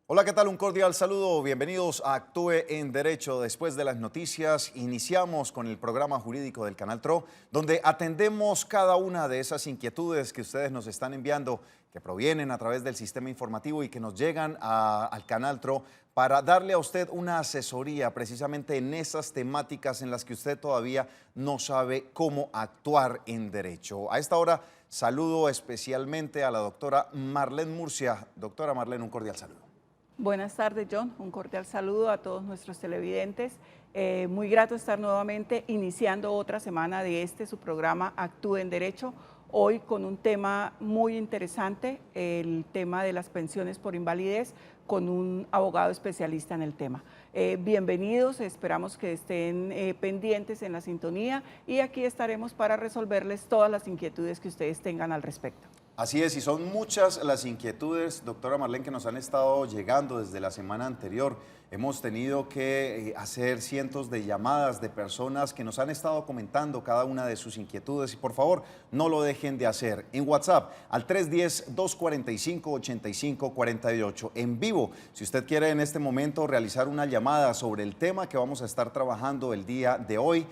Hola, ¿qué tal? Un cordial saludo. Bienvenidos a Actúe en Derecho. Después de las noticias, iniciamos con el programa jurídico del Canal TRO, donde atendemos cada una de esas inquietudes que ustedes nos están enviando, que provienen a través del sistema informativo y que nos llegan al Canal TRO para darle a usted una asesoría precisamente en esas temáticas en las que usted todavía no sabe cómo actuar en derecho. A esta hora saludo especialmente a la doctora Marlene Murcia. Doctora Marlene, un cordial saludo. Buenas tardes, John. Un cordial saludo a todos nuestros televidentes. Muy grato estar nuevamente iniciando otra semana de su programa Actúe en Derecho. Hoy con un tema muy interesante, el tema de las pensiones por invalidez, con un abogado especialista en el tema. Bienvenidos, esperamos que estén pendientes en la sintonía y aquí estaremos para resolverles todas las inquietudes que ustedes tengan al respecto. Así es, y son muchas las inquietudes, doctora Marlene, que nos han estado llegando desde la semana anterior. Hemos tenido que hacer cientos de llamadas de personas que nos han estado comentando cada una de sus inquietudes y por favor no lo dejen de hacer. En WhatsApp al 310-245-8548 en vivo. Si usted quiere en este momento realizar una llamada sobre el tema que vamos a estar trabajando el día de hoy,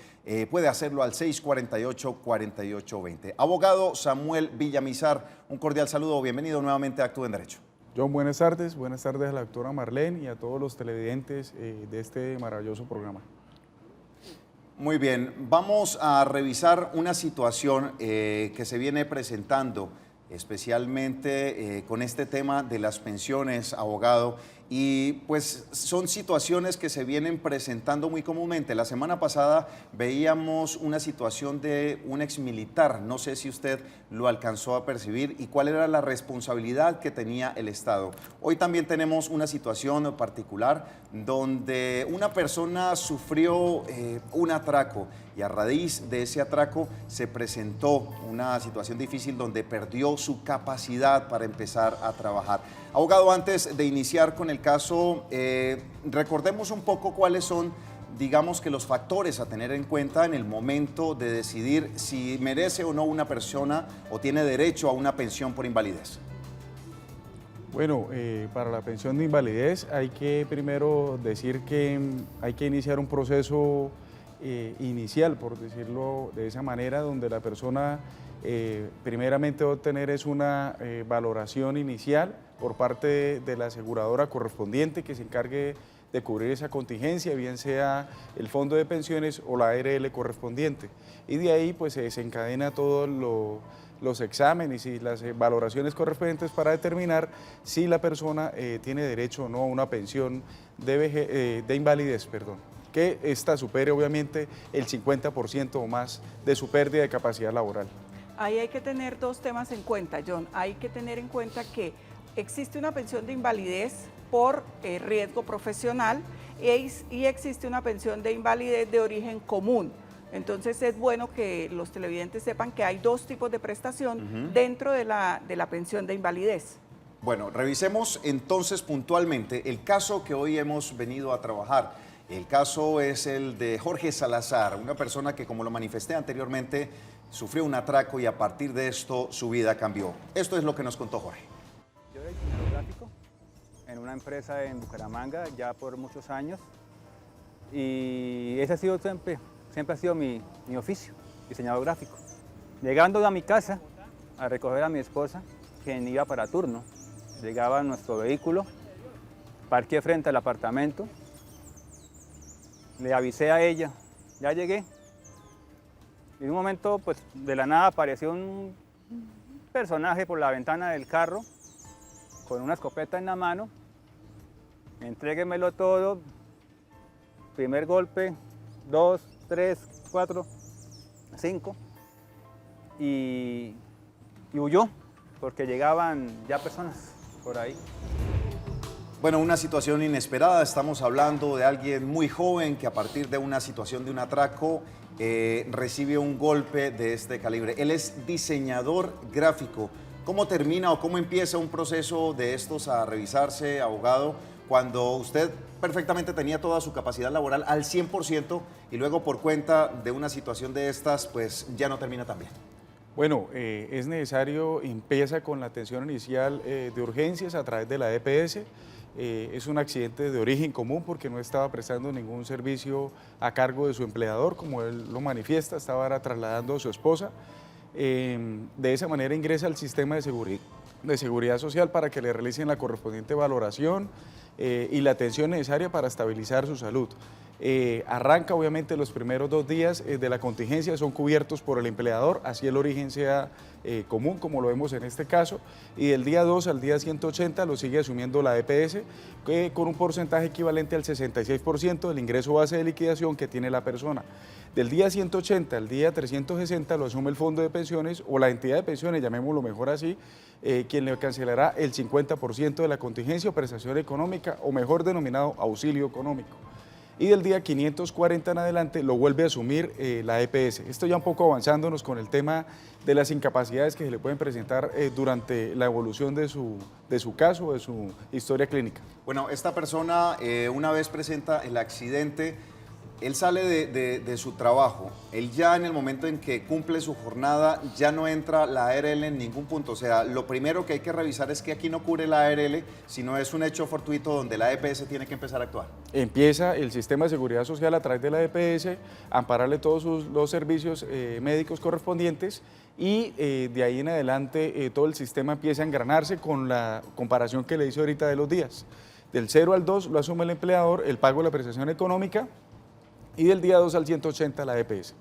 puede hacerlo al 648-4820. Abogado Samuel Villamizar, un cordial saludo, bienvenido nuevamente a Actúe en Derecho. John, buenas tardes a la doctora Marlene y a todos los televidentes de este maravilloso programa. Muy bien, vamos a revisar una situación que se viene presentando especialmente con este tema de las pensiones, abogado, y pues son situaciones que se vienen presentando muy comúnmente. La semana pasada veíamos una situación de un exmilitar, no sé si usted lo alcanzó a percibir y cuál era la responsabilidad que tenía el Estado. Hoy también tenemos una situación particular donde una persona sufrió un atraco y a raíz de ese atraco se presentó una situación difícil donde perdió su capacidad para empezar a trabajar. Abogado, antes de iniciar con el caso, recordemos un poco cuáles son, digamos que los factores a tener en cuenta en el momento de decidir si merece o no una persona o tiene derecho a una pensión por invalidez. Bueno, para la pensión de invalidez hay que primero decir que hay que iniciar un proceso inicial, por decirlo de esa manera, donde la persona primeramente va a obtener una valoración inicial por parte de la aseguradora correspondiente que se encargue de cubrir esa contingencia, bien sea el fondo de pensiones o la ARL correspondiente. Y de ahí pues se desencadena todos los exámenes y las valoraciones correspondientes para determinar si la persona tiene derecho o no a una pensión de invalidez, que esta supere obviamente el 50% o más de su pérdida de capacidad laboral. Ahí hay que tener dos temas en cuenta, John. Hay que tener en cuenta que existe una pensión de invalidez por riesgo profesional y existe una pensión de invalidez de origen común. Entonces es bueno que los televidentes sepan que hay dos tipos de prestación dentro de la pensión de invalidez. Bueno, revisemos entonces puntualmente el caso que hoy hemos venido a trabajar. El caso es el de Jorge Salazar, una persona que, como lo manifesté anteriormente, sufrió un atraco y a partir de esto su vida cambió. Esto es lo que nos contó Jorge. Yo soy diseñador gráfico en una empresa en Bucaramanga ya por muchos años y ese ha sido siempre ha sido mi oficio, diseñador gráfico. Llegando a mi casa a recoger a mi esposa, quien iba para turno, llegaba nuestro vehículo, parqué frente al apartamento, le avisé a ella, ya llegué. Y en un momento, pues de la nada apareció un personaje por la ventana del carro con una escopeta en la mano. Entréguemelo todo. Primer golpe, 2, 3, 4, 5. Y huyó, porque llegaban ya personas por ahí. Bueno, una situación inesperada. Estamos hablando de alguien muy joven que a partir de una situación de un atraco recibe un golpe de este calibre. Él es diseñador gráfico. ¿Cómo termina o cómo empieza un proceso de estos a revisarse, abogado, cuando usted perfectamente tenía toda su capacidad laboral al 100% y luego por cuenta de una situación de estas, pues ya no termina tan bien? Bueno, es necesario, empieza con la atención inicial de urgencias a través de la EPS Es un accidente de origen común porque no estaba prestando ningún servicio a cargo de su empleador, como él lo manifiesta, estaba ahora trasladando a su esposa. De esa manera ingresa al sistema de seguridad social para que le realicen la correspondiente valoración y la atención necesaria para estabilizar su salud. Arranca obviamente los primeros 2 días de la contingencia, son cubiertos por el empleador, así el origen sea común, como lo vemos en este caso, y del día 2 al día 180 lo sigue asumiendo la EPS, con un porcentaje equivalente al 66% del ingreso base de liquidación que tiene la persona. Del día 180 al día 360 lo asume el fondo de pensiones o la entidad de pensiones, llamémoslo mejor así, quien le cancelará el 50% de la contingencia o prestación económica, o mejor denominado auxilio económico. Y del día 540 en adelante lo vuelve a asumir la EPS. Esto ya un poco avanzándonos con el tema de las incapacidades que se le pueden presentar durante la evolución de su caso, de su historia clínica. Bueno, esta persona una vez presenta el accidente, él sale de su trabajo, él ya en el momento en que cumple su jornada ya no entra la ARL en ningún punto, o sea, lo primero que hay que revisar es que aquí no cubre la ARL, sino es un hecho fortuito donde la EPS tiene que empezar a actuar. Empieza el sistema de seguridad social a través de la EPS a ampararle todos los servicios médicos correspondientes y de ahí en adelante todo el sistema empieza a engranarse con la comparación que le hice ahorita de los días. Del 0 al 2 lo asume el empleador, el pago de la prestación económica, y del día 2 al 180 la EPS.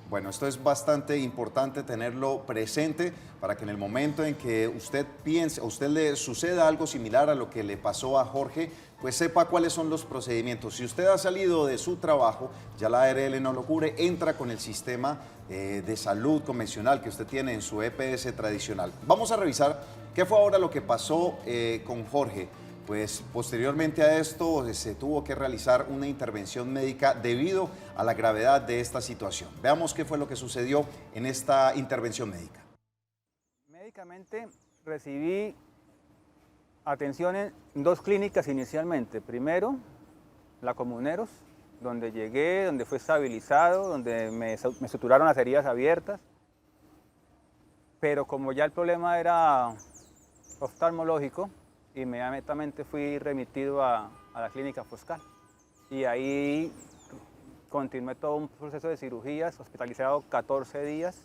Bueno, esto es bastante importante tenerlo presente para que en el momento en que usted piense, a usted le suceda algo similar a lo que le pasó a Jorge, pues sepa cuáles son los procedimientos. Si usted ha salido de su trabajo, ya la ARL no lo cubre, entra con el sistema de salud convencional que usted tiene en su EPS tradicional. Vamos a revisar qué fue ahora lo que pasó con Jorge. Pues posteriormente a esto se tuvo que realizar una intervención médica debido a la gravedad de esta situación. Veamos qué fue lo que sucedió en esta intervención médica. Médicamente recibí atención en 2 clínicas inicialmente. Primero, la Comuneros, donde llegué, donde fue estabilizado, donde me suturaron las heridas abiertas. Pero como ya el problema era oftalmológico, inmediatamente fui remitido a la clínica Foscal y ahí continué todo un proceso de cirugías, hospitalizado 14 días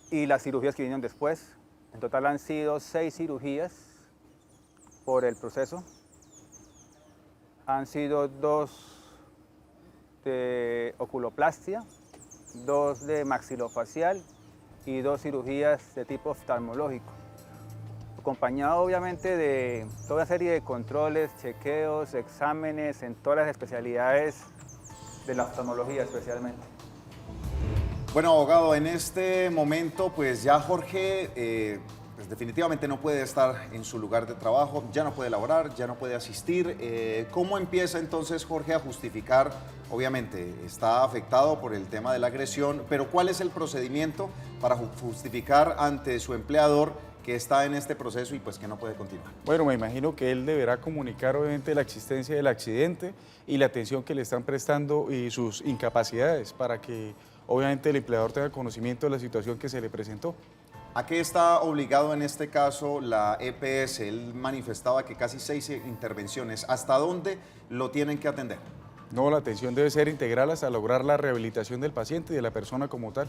y las cirugías que vinieron después. En total han sido 6 cirugías por el proceso. Han sido 2 de oculoplastia, 2 de maxilofacial y 2 cirugías de tipo oftalmológico, acompañado obviamente de toda una serie de controles, chequeos, exámenes en todas las especialidades de la oftalmología especialmente. Bueno, abogado, en este momento pues ya Jorge pues definitivamente no puede estar en su lugar de trabajo, ya no puede laborar, ya no puede asistir. ¿Cómo empieza entonces Jorge a justificar? Obviamente está afectado por el tema de la agresión, pero ¿cuál es el procedimiento para justificar ante su empleador que está en este proceso y pues que no puede continuar? Bueno, me imagino que él deberá comunicar obviamente la existencia del accidente y la atención que le están prestando y sus incapacidades para que obviamente el empleador tenga conocimiento de la situación que se le presentó. ¿A qué está obligado en este caso la EPS? Él manifestaba que casi 6 intervenciones. ¿Hasta dónde lo tienen que atender? No, la atención debe ser integral hasta lograr la rehabilitación del paciente y de la persona como tal.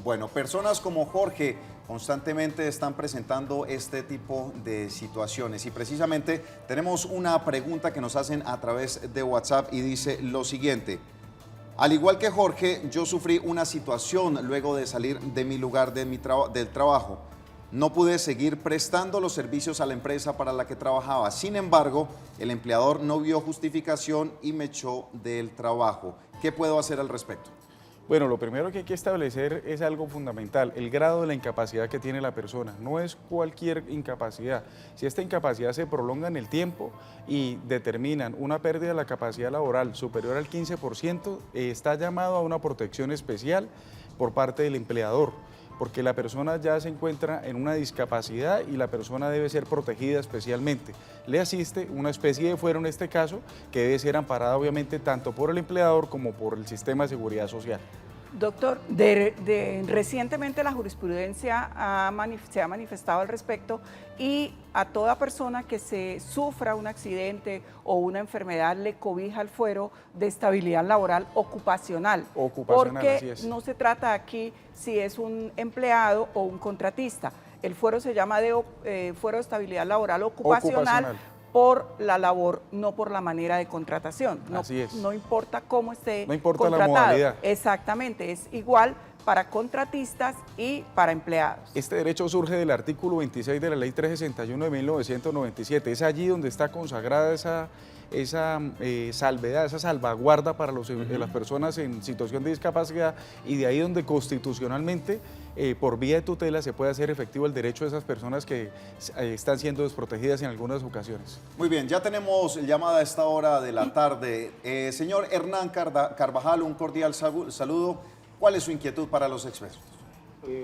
Bueno, personas como Jorge constantemente están presentando este tipo de situaciones y precisamente tenemos una pregunta que nos hacen a través de WhatsApp y dice lo siguiente: al igual que Jorge, yo sufrí una situación luego de salir de mi lugar del trabajo. No pude seguir prestando los servicios a la empresa para la que trabajaba. Sin embargo, el empleador no vio justificación y me echó del trabajo. ¿Qué puedo hacer al respecto? Bueno, lo primero que hay que establecer es algo fundamental, el grado de la incapacidad que tiene la persona. No es cualquier incapacidad. Si esta incapacidad se prolonga en el tiempo y determinan una pérdida de la capacidad laboral superior al 15%, está llamado a una protección especial por parte del empleador, porque la persona ya se encuentra en una discapacidad y la persona debe ser protegida especialmente. Le asiste una especie de fuero en este caso, que debe ser amparada obviamente tanto por el empleador como por el sistema de seguridad social. Doctor, recientemente la jurisprudencia se ha manifestado al respecto y a toda persona que se sufra un accidente o una enfermedad le cobija el fuero de estabilidad laboral ocupacional. Porque así es. no se trata aquí si es un empleado o un contratista. El fuero se llama fuero de estabilidad laboral ocupacional. Por la labor, no por la manera de contratación. No, así es. No importa cómo esté no importa contratado. la modalidad. Exactamente, es igual para contratistas y para empleados. Este derecho surge del artículo 26 de la Ley 361 de 1997. Es allí donde está consagrada esa salvedad, esa salvaguarda para las personas en situación de discapacidad, y de ahí donde constitucionalmente, por vía de tutela, se puede hacer efectivo el derecho de esas personas que están siendo desprotegidas en algunas ocasiones. Muy bien, ya tenemos llamada a esta hora de la tarde. Señor Hernán Carvajal, un cordial saludo. ¿Cuál es su inquietud para los expertos?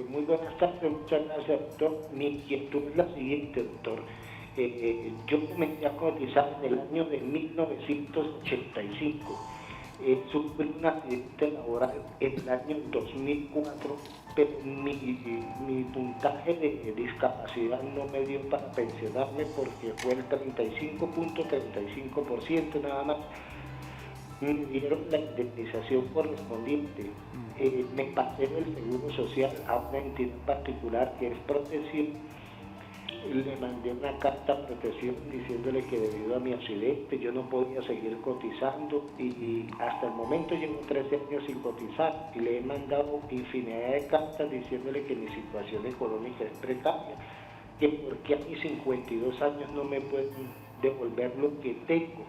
Muy buenas tardes, muchas gracias, doctor. Mi inquietud es la siguiente, doctor. Yo comencé a cotizar en el año de 1985. Sufrí un accidente laboral en el año 2004, pero mi puntaje de discapacidad no me dio para pensionarme porque fue el 35.35% nada más. Me dieron la indemnización correspondiente. Me pasé del Seguro Social a una entidad particular que es Protección. Le mandé una carta a Protección diciéndole que debido a mi accidente yo no podía seguir cotizando y hasta el momento llevo 13 años sin cotizar y le he mandado infinidad de cartas diciéndole que mi situación económica es precaria, que porque a mis 52 años no me pueden devolver lo que tengo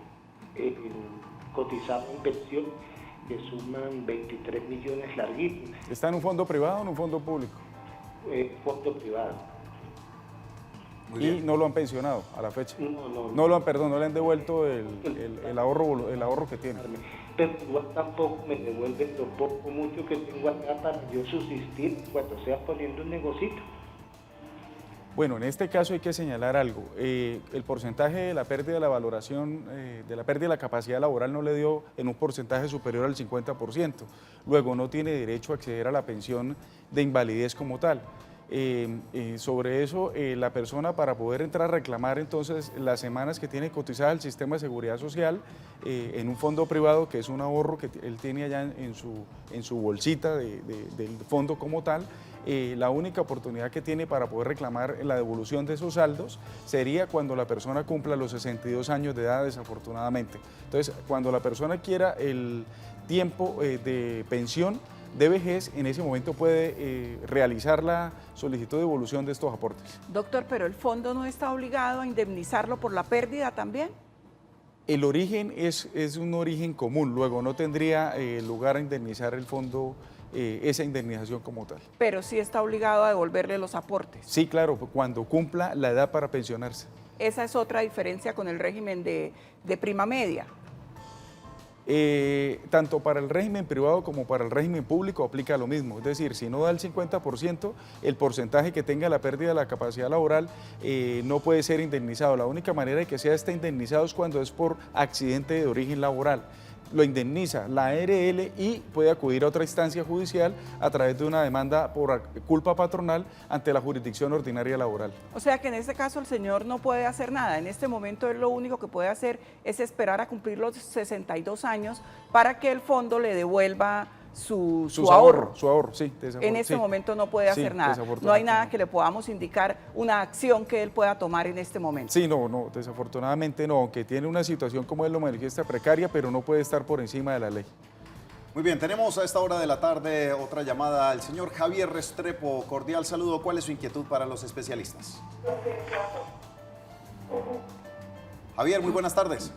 cotizado en pensión, que suman 23 millones larguitos. ¿Está en un fondo privado o en un fondo público? Fondo privado. Y no lo han pensionado a la fecha. No le han devuelto el ahorro que tiene. Pero igual tampoco me devuelven lo poco mucho que tengo acá para yo subsistir cuando sea poniendo un negocito. Bueno, en este caso hay que señalar algo. El porcentaje de la pérdida de la valoración, de la pérdida de la capacidad laboral no le dio en un porcentaje superior al 50%. Luego no tiene derecho a acceder a la pensión de invalidez como tal. Sobre eso, la persona, para poder entrar a reclamar entonces las semanas que tiene cotizada el sistema de seguridad social en un fondo privado, que es un ahorro que él tiene allá en su bolsita del fondo como tal, la única oportunidad que tiene para poder reclamar la devolución de esos saldos sería cuando la persona cumpla los 62 años de edad, desafortunadamente. Entonces, cuando la persona quiera el tiempo de pensión de vejez, en ese momento puede realizar la solicitud de devolución de estos aportes. Doctor, pero el fondo no está obligado a indemnizarlo por la pérdida también. El origen es un origen común, luego no tendría lugar a indemnizar el fondo esa indemnización como tal. Pero sí está obligado a devolverle los aportes. Sí, claro, cuando cumpla la edad para pensionarse. Esa es otra diferencia con el régimen de prima media. Tanto para el régimen privado como para el régimen público aplica lo mismo, es decir, si no da el 50%, el porcentaje que tenga la pérdida de la capacidad laboral no puede ser indemnizado. La única manera de que sea indemnizado es cuando es por accidente de origen laboral. Lo indemniza la ARL y puede acudir a otra instancia judicial a través de una demanda por culpa patronal ante la jurisdicción ordinaria laboral. O sea que en este caso el señor no puede hacer nada. En este momento él lo único que puede hacer es esperar a cumplir los 62 años para que el fondo le devuelva su ahorro. Su ahorro, sí. En este momento no puede hacer nada. No hay nada que le podamos indicar, una acción que él pueda tomar en este momento. Sí, no, desafortunadamente no, aunque tiene una situación como él lo manifiesta precaria, pero no puede estar por encima de la ley. Muy bien, tenemos a esta hora de la tarde otra llamada al señor Javier Restrepo. Cordial saludo. ¿Cuál es su inquietud para los especialistas? Javier, muy buenas tardes.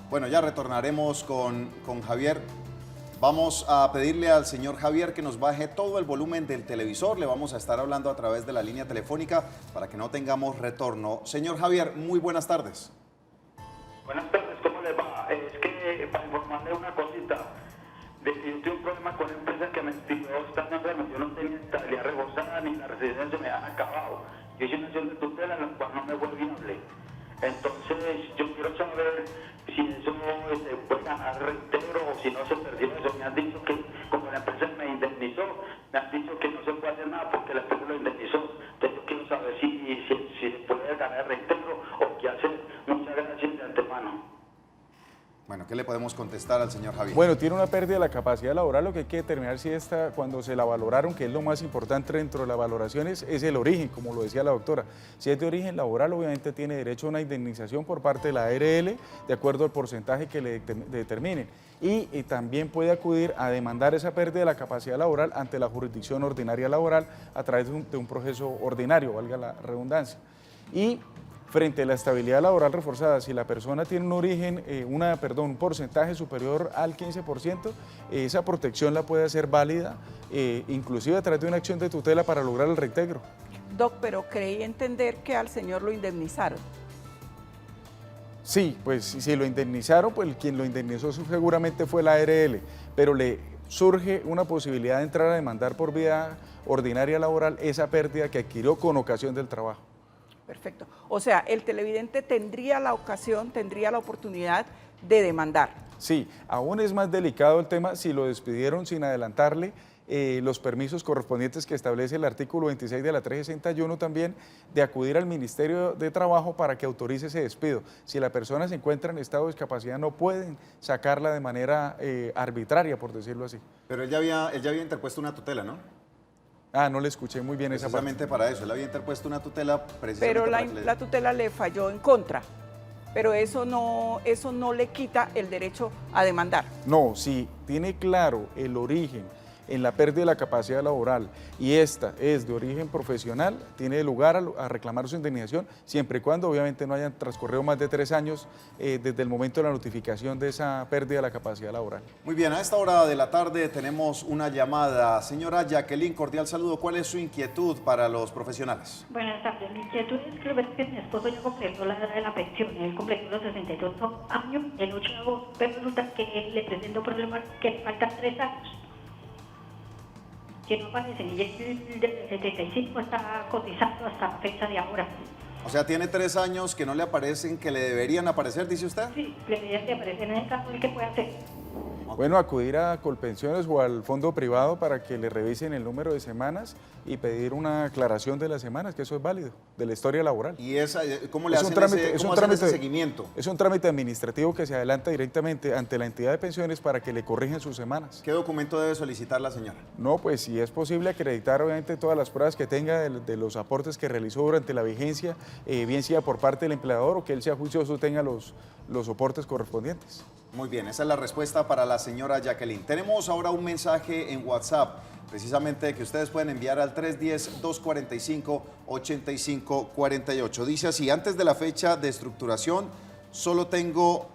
Bueno, ya retornaremos con Javier. Vamos a pedirle al señor Javier que nos baje todo el volumen del televisor. Le vamos a estar hablando a través de la línea telefónica para que no tengamos retorno. Señor Javier, muy buenas tardes. Buenas tardes, ¿cómo le va? Es que para informarle una cosita, yo tuve un problema con la empresa que me pidió estando enfermo. Yo no tenía estabilidad rebosada ni la residencia me han acabado. Yo hice una acción de tutela en la cual no me fue viable. Entonces, yo quiero saber si eso se puede ganar reintegro o si no se perdió eso. Me han dicho que, como la empresa me indemnizó, me han dicho que no se puede hacer nada porque la empresa lo indemnizó. Entonces, yo quiero saber si se puede ganar reintegro o qué hacer. Muchas gracias de antemano. Bueno, ¿qué le podemos contestar al señor Javier? Bueno, tiene una pérdida de la capacidad laboral, lo que hay que determinar si esta, cuando se la valoraron, que es lo más importante dentro de las valoraciones, es el origen, como lo decía la doctora. Si es de origen laboral, obviamente tiene derecho a una indemnización por parte de la ARL, de acuerdo al porcentaje que le determinen. Y también puede acudir a demandar esa pérdida de la capacidad laboral ante la jurisdicción ordinaria laboral a través de un proceso ordinario, valga la redundancia. Y frente a la estabilidad laboral reforzada, si la persona tiene un origen, un porcentaje superior al 15%, esa protección la puede hacer válida, inclusive a través de una acción de tutela para lograr el reintegro. Doc, pero creí entender que al señor lo indemnizaron. Sí, pues si lo indemnizaron, pues quien lo indemnizó seguramente fue la ARL, pero le surge una posibilidad de entrar a demandar por vía ordinaria laboral esa pérdida que adquirió con ocasión del trabajo. Perfecto. O sea, el televidente tendría la ocasión, tendría la oportunidad de demandar. Sí, aún es más delicado el tema si lo despidieron sin adelantarle los permisos correspondientes que establece el artículo 26 de la 361 también, de acudir al Ministerio de Trabajo para que autorice ese despido. Si la persona se encuentra en estado de discapacidad, no pueden sacarla de manera arbitraria, por decirlo así. Pero él ya había interpuesto una tutela, ¿no? Ah, no le escuché muy bien esa parte. Precisamente para eso, él había interpuesto una tutela precisamente Pero para que le... la tutela le falló en contra. Pero eso no le quita el derecho a demandar. No, si tiene claro el origen en la pérdida de la capacidad laboral y esta es de origen profesional, tiene lugar a reclamar su indemnización, siempre y cuando obviamente no hayan transcurrido más de 3 años desde el momento de la notificación de esa pérdida de la capacidad laboral. Muy bien, a esta hora de la tarde tenemos una llamada. Señora Jacqueline, cordial saludo. ¿Cuál es su inquietud para los profesionales? Buenas tardes. Mi inquietud es que mi esposo ya completó la edad de la pensión. Él completó los 62 años el 8 de agosto, pero resulta que él le presentó problemas que le faltan 3 años. Que no aparecen, y él desde el 75 está cotizando hasta la fecha de ahora. O sea, tiene 3 años que no le aparecen, que le deberían aparecer, dice usted. Sí, le debería de aparecer. En el caso, ¿qué puede hacer? Bueno, acudir a Colpensiones o al fondo privado para que le revisen el número de semanas y pedir una aclaración de las semanas, que eso es válido, de la historia laboral. ¿Y esa, cómo le Es un hacen trámite, ese, es cómo un hacen trámite, ese seguimiento? Es un trámite administrativo que se adelanta directamente ante la entidad de pensiones para que le corrijan sus semanas. ¿Qué documento debe solicitar la señora? No, pues si es posible acreditar obviamente todas las pruebas que tenga de los aportes que realizó durante la vigencia, bien sea por parte del empleador o que él sea juicioso tenga los soportes correspondientes. Muy bien, esa es la respuesta para la señora Jacqueline. Tenemos ahora un mensaje en WhatsApp, precisamente que ustedes pueden enviar al 310-245-8548. Dice así: antes de la fecha de estructuración, solo tengo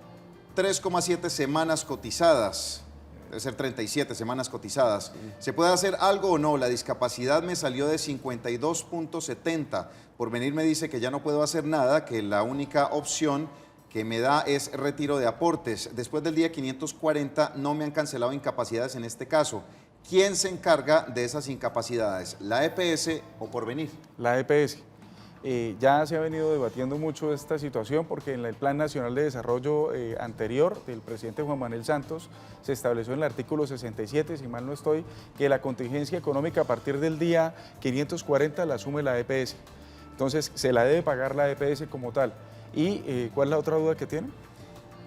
3,7 semanas cotizadas. Debe ser 37 semanas cotizadas. ¿Se puede hacer algo o no? La discapacidad me salió de 52.70. Por venir me dice que ya no puedo hacer nada, que la única opción que me da es retiro de aportes. Después del día 540 no me han cancelado incapacidades en este caso. ¿Quién se encarga de esas incapacidades? ¿La EPS o Porvenir? La EPS. Ya se ha venido debatiendo mucho esta situación porque en el Plan Nacional de Desarrollo anterior del presidente Juan Manuel Santos se estableció en el artículo 67, si mal no estoy, que la contingencia económica a partir del día 540 la asume la EPS. Entonces se la debe pagar la EPS como tal. ¿Y cuál es la otra duda que tiene?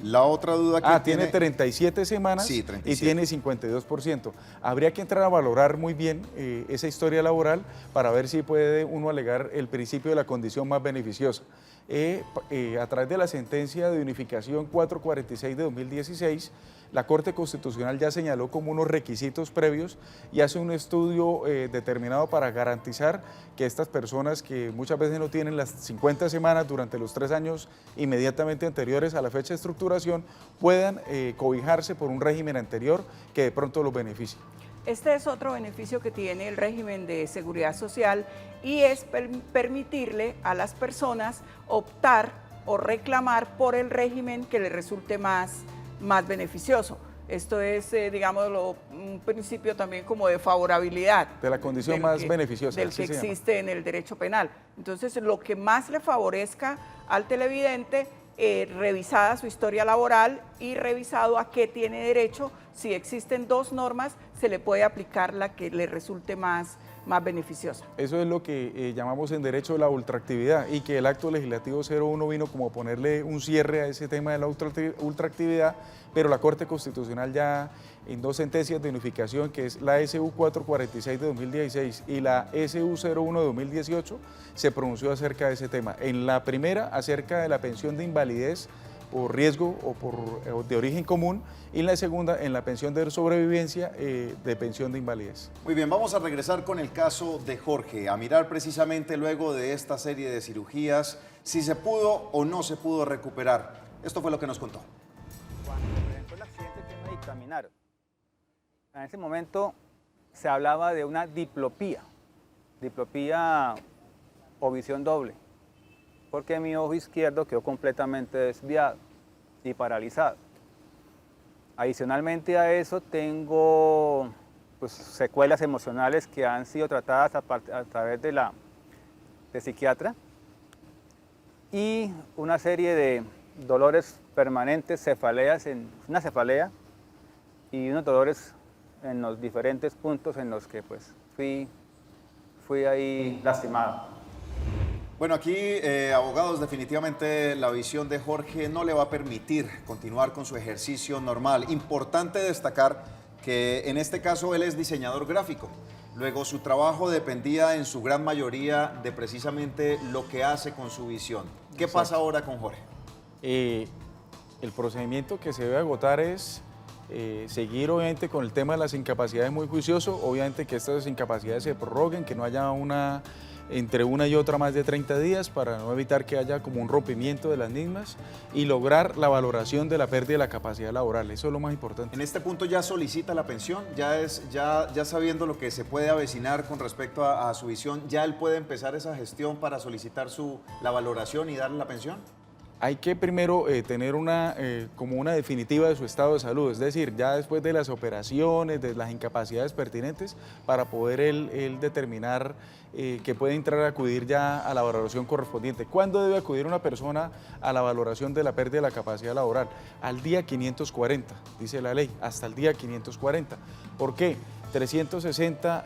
La otra duda que tiene 37 semanas, sí, 37. Y tiene 52%. Habría que entrar a valorar muy bien esa historia laboral para ver si puede uno alegar el principio de la condición más beneficiosa. A través de la sentencia de unificación 446 de 2016, la Corte Constitucional ya señaló como unos requisitos previos y hace un estudio determinado para garantizar que estas personas que muchas veces no tienen las 50 semanas durante los 3 años inmediatamente anteriores a la fecha de estructuración puedan cobijarse por un régimen anterior que de pronto los beneficie. Este es otro beneficio que tiene el régimen de seguridad social y es permitirle a las personas optar o reclamar por el régimen que les resulte más beneficioso. Esto es, digámoslo, un principio también como de favorabilidad. De la condición más beneficiosa. Del que existe en el derecho penal. Entonces, lo que más le favorezca al televidente, revisada su historia laboral y revisado a qué tiene derecho, si existen dos normas, se le puede aplicar la que le resulte más beneficiosa. Eso es lo que llamamos en derecho la ultraactividad, y que el acto legislativo 01 vino como a ponerle un cierre a ese tema de la ultraactividad, pero la Corte Constitucional ya en dos sentencias de unificación, que es la SU 446 de 2016 y la SU 01 de 2018, se pronunció acerca de ese tema. En la primera, acerca de la pensión de invalidez por riesgo o de origen común, y en la segunda, en la pensión de sobrevivencia de pensión de invalidez. Muy bien, vamos a regresar con el caso de Jorge, a mirar precisamente luego de esta serie de cirugías si se pudo o no se pudo recuperar. Esto fue lo que nos contó. Cuando presentó el accidente que me dictaminaron, en ese momento se hablaba de una diplopía o visión doble, porque mi ojo izquierdo quedó completamente desviado y paralizado. Adicionalmente a eso tengo secuelas emocionales que han sido tratadas a través de psiquiatra, y una serie de dolores permanentes, cefaleas, una cefalea y unos dolores en los diferentes puntos en los que fui ahí lastimado. Bueno, aquí, abogados, definitivamente la visión de Jorge no le va a permitir continuar con su ejercicio normal. Importante destacar que en este caso él es diseñador gráfico. Luego su trabajo dependía en su gran mayoría de precisamente lo que hace con su visión. ¿Qué pasa ahora con Jorge? El procedimiento que se debe agotar es seguir obviamente con el tema de las incapacidades muy juicioso, obviamente que estas incapacidades se prorroguen, que no haya entre una y otra más de 30 días para no evitar que haya como un rompimiento de las mismas, y lograr la valoración de la pérdida de la capacidad laboral. Eso es lo más importante. En este punto ya solicita la pensión, ya sabiendo lo que se puede avecinar con respecto a su visión, ya él puede empezar esa gestión para solicitar la valoración y darle la pensión. Hay que primero tener como una definitiva de su estado de salud, es decir, ya después de las operaciones, de las incapacidades pertinentes, para poder él determinar que puede entrar a acudir ya a la valoración correspondiente. ¿Cuándo debe acudir una persona a la valoración de la pérdida de la capacidad laboral? Al día 540, dice la ley, hasta el día 540. ¿Por qué? 360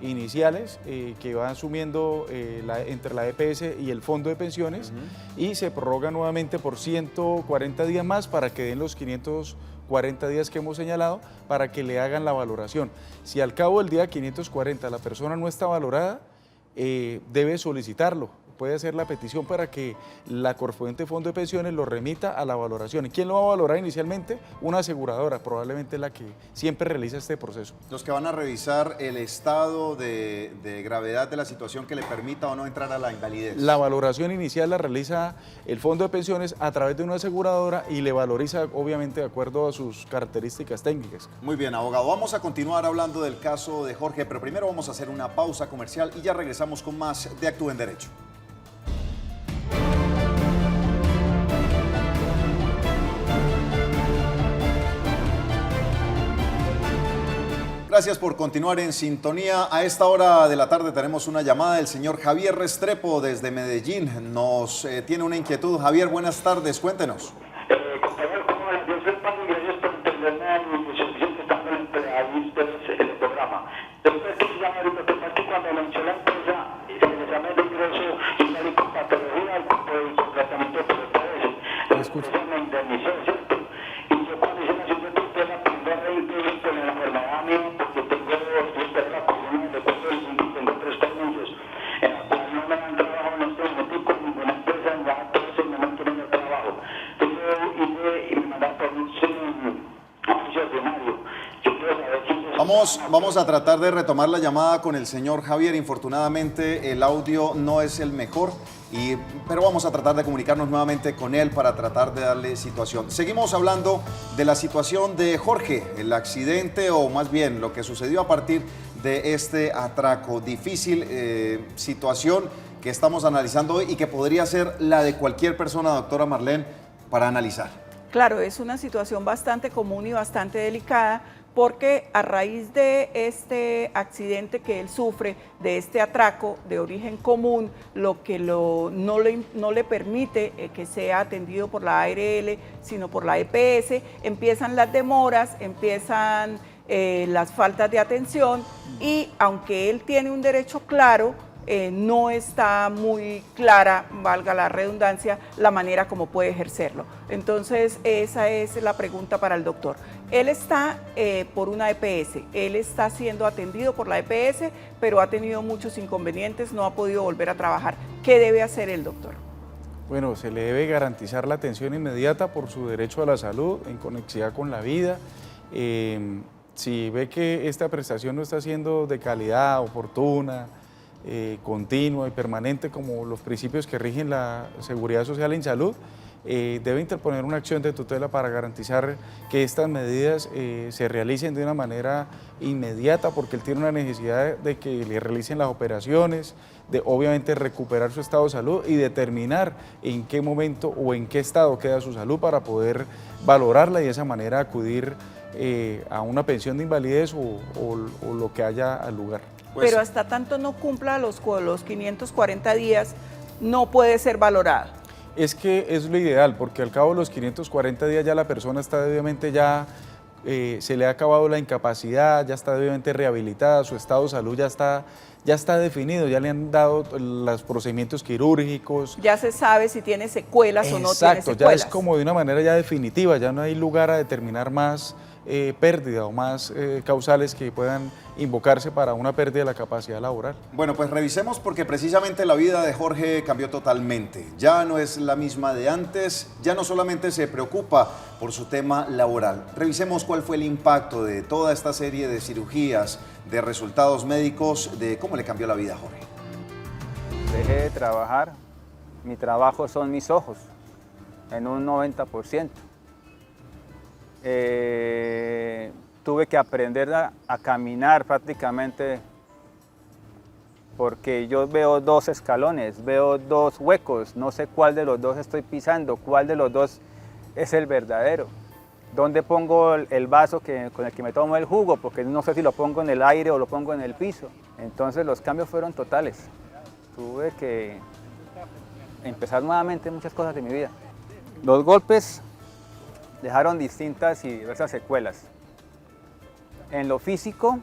iniciales que van sumiendo entre la EPS y el fondo de pensiones, y se prorroga nuevamente por 140 días más para que den los 540 días que hemos señalado para que le hagan la valoración. Si al cabo del día 540 la persona no está valorada, debe solicitarlo. Puede hacer la petición para que la correspondiente fondo de pensiones lo remita a la valoración. ¿Y quién lo va a valorar inicialmente? Una aseguradora, probablemente la que siempre realiza este proceso. Los que van a revisar el estado de gravedad de la situación que le permita o no entrar a la invalidez. La valoración inicial la realiza el fondo de pensiones a través de una aseguradora y le valoriza obviamente de acuerdo a sus características técnicas. Muy bien, abogado. Vamos a continuar hablando del caso de Jorge, pero primero vamos a hacer una pausa comercial y ya regresamos con más de Actúa en Derecho. Gracias por continuar en sintonía. A esta hora de la tarde tenemos una llamada del señor Javier Restrepo desde Medellín. Nos tiene una inquietud. Javier, buenas tardes, cuéntenos. Compañero, ¿cómo les dio el paso? Gracias por entenderme en mi servicio que están ahí ustedes en el programa. Después que se llama ahorita, que cuando lanzó la empresa, el examen de ingreso y salí con patología y con tratamiento de PTS. Me indemnizó, ¿cierto? Y yo cuando hice la acción de tutela, aprendí a reír con la enfermedad mía, porque tengo la columna de cuatro y tengo 3 tornillos, en la cual no me dan trabajo en este momento y con ninguna empresa en ya 13 no me quieren dar trabajo. Entonces yo hice y me mandaron por un oficio ordinario. Yo quiero saber si Vamos a tratar de retomar la llamada con el señor Javier. Infortunadamente el audio no es el mejor, pero vamos a tratar de comunicarnos nuevamente con él para tratar de darle situación. Seguimos hablando de la situación de Jorge, el accidente o más bien lo que sucedió a partir de este atraco. Difícil situación que estamos analizando hoy y que podría ser la de cualquier persona, doctora Marlene, para analizar. Claro, es una situación bastante común y bastante delicada porque a raíz de este accidente que él sufre, de este atraco de origen común, lo que no le permite que sea atendido por la ARL, sino por la EPS, empiezan las demoras, empiezan las faltas de atención y aunque él tiene un derecho claro, no está muy clara, valga la redundancia, la manera como puede ejercerlo. Entonces, esa es la pregunta para el doctor. Él está por una EPS, él está siendo atendido por la EPS, pero ha tenido muchos inconvenientes, no ha podido volver a trabajar. ¿Qué debe hacer el doctor? Bueno, se le debe garantizar la atención inmediata por su derecho a la salud, en conexidad con la vida. Si ve que esta prestación no está siendo de calidad, oportuna, continua y permanente como los principios que rigen la seguridad social en salud, debe interponer una acción de tutela para garantizar que estas medidas se realicen de una manera inmediata, porque él tiene una necesidad de que le realicen las operaciones, de obviamente recuperar su estado de salud y determinar en qué momento o en qué estado queda su salud para poder valorarla y de esa manera acudir a una pensión de invalidez o lo que haya al lugar. Pues, pero hasta tanto no cumpla los 540 días, no puede ser valorado. Es que es lo ideal, porque al cabo de los 540 días ya la persona está debidamente se le ha acabado la incapacidad, ya está debidamente rehabilitada, su estado de salud ya está definido, ya le han dado los procedimientos quirúrgicos. Ya se sabe si tiene secuelas o no tiene secuelas. Exacto, ya es como de una manera ya definitiva, ya no hay lugar a determinar más pérdida o más causales que puedan invocarse para una pérdida de la capacidad laboral. Bueno, pues revisemos porque precisamente la vida de Jorge cambió totalmente. Ya no es la misma de antes, ya no solamente se preocupa por su tema laboral. Revisemos cuál fue el impacto de toda esta serie de cirugías, de resultados médicos, de cómo le cambió la vida a Jorge. Dejé de trabajar, mi trabajo son mis ojos, en un 90%. Tuve que aprender a caminar prácticamente porque yo veo 2 escalones, veo 2 huecos, no sé cuál de los 2 estoy pisando, cuál de los 2 es el verdadero. ¿Dónde pongo el vaso con el que me tomo el jugo? Porque no sé si lo pongo en el aire o lo pongo en el piso. Entonces los cambios fueron totales. Tuve que empezar nuevamente muchas cosas de mi vida. Los golpes dejaron distintas y diversas secuelas. En lo físico,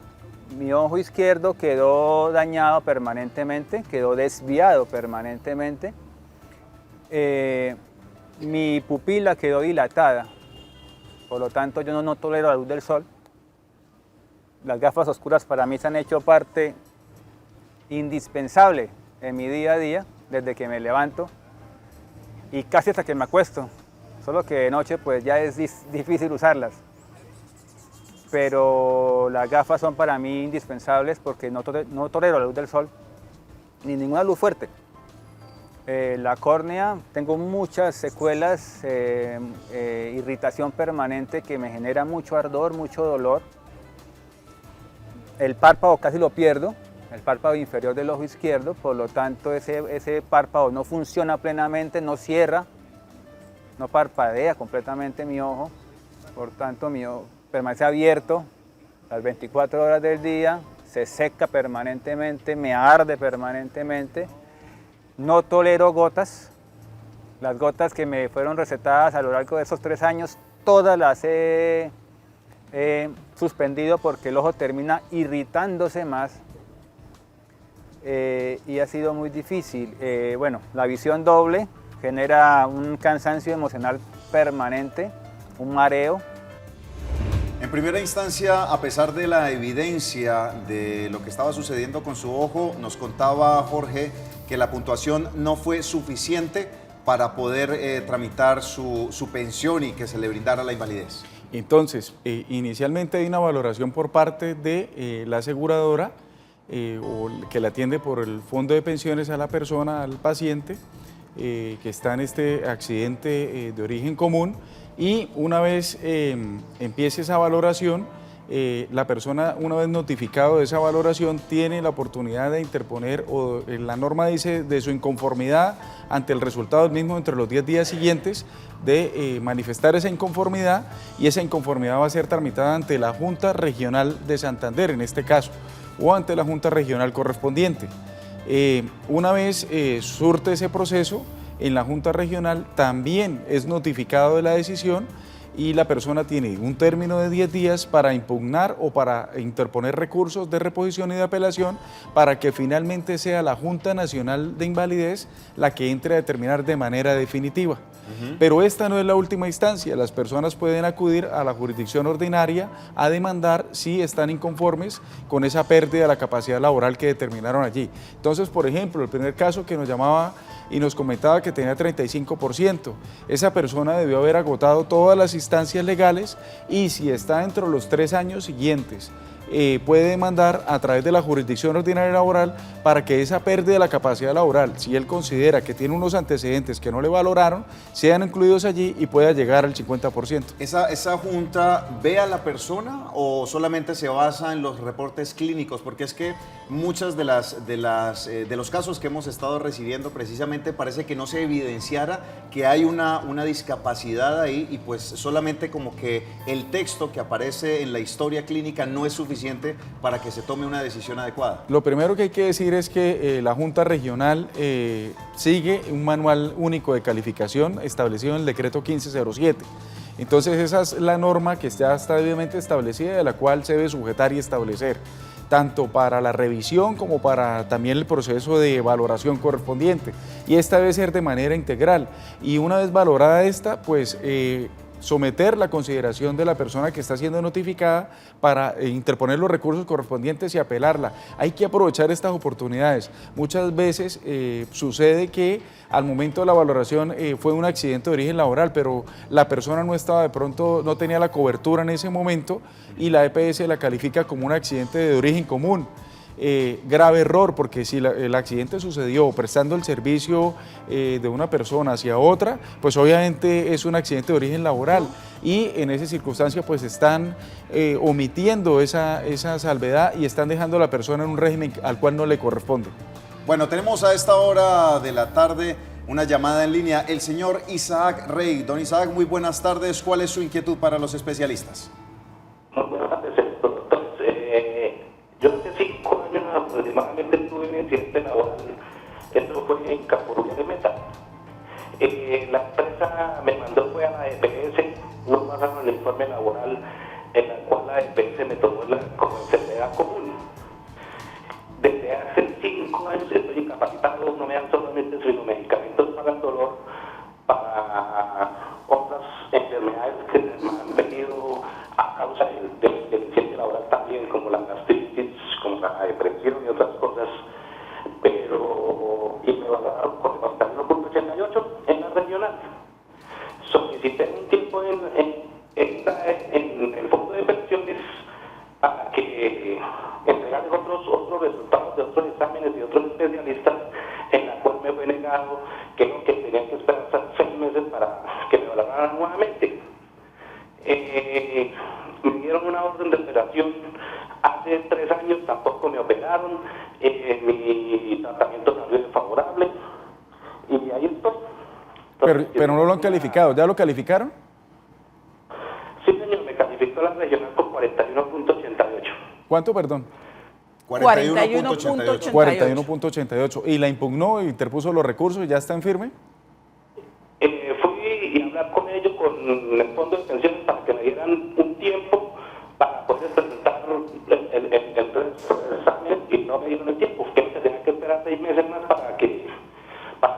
mi ojo izquierdo quedó dañado permanentemente, quedó desviado permanentemente. Mi pupila quedó dilatada, por lo tanto yo no tolero la luz del sol. Las gafas oscuras para mí se han hecho parte indispensable en mi día a día, desde que me levanto y casi hasta que me acuesto. Solo que de noche pues ya es difícil usarlas. Pero las gafas son para mí indispensables porque no tolero la luz del sol ni ninguna luz fuerte. La córnea, tengo muchas secuelas, irritación permanente que me genera mucho ardor, mucho dolor. El párpado casi lo pierdo, el párpado inferior del ojo izquierdo, por lo tanto ese párpado no funciona plenamente, no cierra, no parpadea completamente mi ojo, por tanto mi ojo permanece abierto las 24 horas del día, se seca permanentemente, me arde permanentemente. No tolero gotas, las gotas que me fueron recetadas a lo largo de esos 3 años, todas las he suspendido porque el ojo termina irritándose más y ha sido muy difícil. Bueno, la visión doble genera un cansancio emocional permanente, un mareo. En primera instancia, a pesar de la evidencia de lo que estaba sucediendo con su ojo, nos contaba Jorge que la puntuación no fue suficiente para poder tramitar su pensión y que se le brindara la invalidez. Entonces, inicialmente hay una valoración por parte de la aseguradora o que la atiende por el fondo de pensiones a la persona, al paciente que está en este accidente de origen común. Y una vez empiece esa valoración, la persona, una vez notificado de esa valoración, tiene la oportunidad de interponer, o la norma dice, de su inconformidad ante el resultado del mismo entre los 10 días siguientes, de manifestar esa inconformidad, y esa inconformidad va a ser tramitada ante la Junta Regional de Santander, en este caso, o ante la Junta Regional correspondiente. Una vez surte ese proceso, en la Junta Regional también es notificado de la decisión, y la persona tiene un término de 10 días para impugnar o para interponer recursos de reposición y de apelación, para que finalmente sea la Junta Nacional de Invalidez la que entre a determinar de manera definitiva. Pero esta no es la última instancia, las personas pueden acudir a la jurisdicción ordinaria a demandar si están inconformes con esa pérdida de la capacidad laboral que determinaron allí. Entonces, por ejemplo, el primer caso que nos llamaba y nos comentaba que tenía 35%, esa persona debió haber agotado todas las instancias legales, y si está dentro de los 3 años siguientes, puede demandar a través de la jurisdicción ordinaria laboral para que esa pérdida de la capacidad laboral, si él considera que tiene unos antecedentes que no le valoraron, sean incluidos allí y pueda llegar al 50%. ¿Esa junta ve a la persona o solamente se basa en los reportes clínicos? Porque es que muchas de los casos que hemos estado recibiendo precisamente parece que no se evidenciara que hay una discapacidad ahí, y pues solamente como que el texto que aparece en la historia clínica no es suficiente para que se tome una decisión adecuada. Lo primero que hay que decir es que la Junta Regional sigue un manual único de calificación establecido en el decreto 1507. Entonces esa es la norma que ya está debidamente establecida, de la cual se debe sujetar y establecer, tanto para la revisión como para también el proceso de valoración correspondiente. Y esta debe ser de manera integral. Y una vez valorada esta, pues someter la consideración de la persona que está siendo notificada para interponer los recursos correspondientes y apelarla. Hay que aprovechar estas oportunidades. Muchas veces sucede que al momento de la valoración fue un accidente de origen laboral, pero la persona no estaba, de pronto no tenía la cobertura en ese momento, y la EPS la califica como un accidente de origen común. Grave error, porque si el accidente sucedió prestando el servicio de una persona hacia otra, pues obviamente es un accidente de origen laboral, y en esa circunstancia pues están omitiendo esa salvedad y están dejando a la persona en un régimen al cual no le corresponde. Bueno, tenemos a esta hora de la tarde una llamada en línea, el señor Isaac Rey. Don Isaac, muy buenas tardes. ¿Cuál es su inquietud para los especialistas? Buenas tardes, doctor. Yo hace 5 años aproximadamente tuve un incidente laboral. Esto fue en Capurria de Meta. La empresa me mandó, fue a la EPS, no pasaron el informe laboral, en la cual la EPS me tomó como enfermedad común. Desde hace 5 años estoy incapacitado, no me dan solamente sino medicamentos para el dolor, para otras enfermedades que me han venido a causa del incidente laboral también, como la gastritis, como la depresión y otras cosas. Pero, y me valoraron con el 81.88 en la regional. Solicité un tiempo en el fondo de pensiones para que entregarles otros resultados de otros exámenes y otros especialistas, en la cual me fue negado que tenía que esperar hasta 6 meses para que me valoraran nuevamente. Me dieron una orden de operación hace 3 años, tampoco me operaron, mi tratamiento salió desfavorable y ahí estoy. Entonces, pero no lo han calificado, ¿ya lo calificaron? Sí, señor, me calificó la regional con 41.88. ¿Cuánto, perdón? 41.88. 41.88. ¿Y la impugnó, interpuso los recursos y ya está en firme? Fui y hablar con ellos, con el fondo de pensiones, para que me dieran un tiempo para poder presentar el examen, y no me dieron el tiempo, que se tenía que esperar 6 meses más para